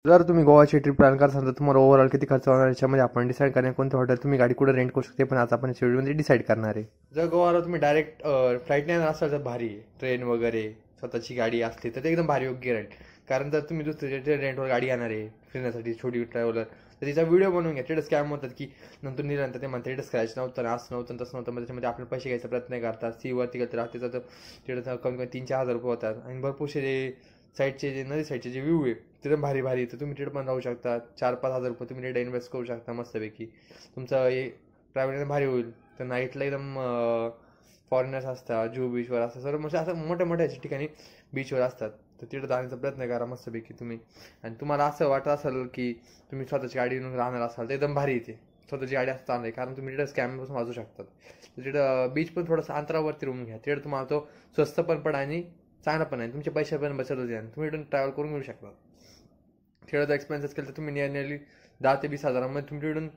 जर तुम्ही गोवाची trip plan करताल तर तुम्हाला ओव्हरऑल किती खर्च होणार याच्यामध्ये आपण डिसाईड करणार कोणतं हॉटेल तुम्ही गाडी कुठे रेंट करू शकते पण आज आपण शेड्यूलमध्ये डिसाईड करणार आहे. जर गोवाला तुम्ही डायरेक्ट फ्लाईटने येणार असाल तर भारी आहे. ट्रेन वगैरे स्वतःची गाडी असली तर ते एकदम भारी योग्य राहील. कारण जर तुम्ही दुसऱ्या रेंटवर गाडी येणार आहे फिरण्यासाठी छोटी ट्रॅव्हलर तर तिचा व्हिडिओ बनवून घ्या. तिथे स्कॅम होतात की नंतर निरंतर ते म्हणतात तिथे स्क्रॅच नव्हतं असं नव्हतं तसं नव्हतं मग त्याच्यामध्ये आपले पैसे घ्यायचा प्रयत्न करतात. सीवरती गेलं तर राहते तर तिथं कमी कमी 3-4 हजार रुपये होतात आणि भरपूरसे साईडचे जे नदी साईडचे जे व्ह्यू आहे ते पण भारी भारी तर तुम्ही तिथे पण राहू शकता. 4-5 हजार रुपये तुम्ही तिथे इन्व्हेस्ट करू शकता मस्तपैकी. तुमचं हे ट्रॅव्हलिंग भारी होईल. तर नाईटला एकदम फॉरेनर्स असतात जुहू बीचवर असतात सर्व म्हणजे असं मोठ्या मोठ्या ठिकाणी बीचवर असतात तर तिथं जाण्याचा प्रयत्न करा मस्तपैकी तुम्ही. आणि तुम्हाला असं वाटत असेल की तुम्ही स्वतःची गाडी घेऊन राहणार असाल तर एकदम भारी येते. स्वतःची गाडी असं चांगली कारण तुम्ही तिथं स्कॅमपासून वाचू शकतात. तर तिथं बीच पण थोडंसं अंतरावरती रूम घ्या. तिथं तुम्हाला तो स्वस्त पण पड आणि चांगला पण आहे. तुमचे पैसे पण बचत होते आणि तुम्ही इथून ट्रॅव्हल करून घेऊ शकता. खेळाचा एक्सपेन्सेस केलं तर तुम्ही नियरली 10 ते 20 हजारामध्ये तुम्ही तिकडून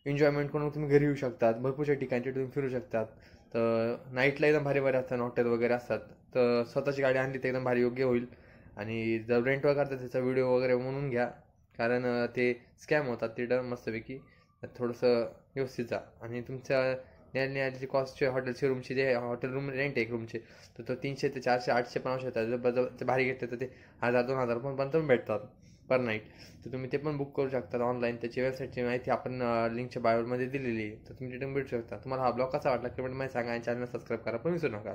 एन्जॉयमेंट करून तुम्ही घरी येऊ शकतात. भरपूरशा ठिकाणी तुम्ही फिरू शकतात. तर नाईटला एकदम भारी भारी असतात हॉटेल वगैरे असतात. तर स्वतःची गाडी आणली तर एकदम भारी योग्य होईल. आणि जर रेंटवर करता त्याचा व्हिडिओ वगैरे म्हणून घ्या कारण ते स्कॅम होतात तिथं मस्तपैकी. थोडंसं व्यवस्थित जा आणि तुमच्या नियरली कॉस्टचे हॉटेलचे रूमचे जे हॉटेल रूम रेंट एक रूमचे तर तो 300 ते 400 800 500 येतात. ते भारी घेतले तर ते 1000-2000 पण पण भेटतात पर नाईट. तर तुम्ही ते पण बुक करू शकता ऑनलाईन. त्याची वेबसाईटची माहिती आपण लिंकच्या बायोमध्ये दिलेली आहे तर तुम्ही तिथून भेटू शकता. तुम्हाला हा ब्लॉग कसा वाटला कमेंटमध्ये सांगा आणि चॅनल सबस्क्राईब करा पण विसरू नका.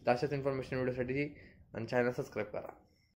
तर अशाच इन्फॉर्मेशन व्हिडिओसाठी आणि चॅनल सबस्क्राईब करा.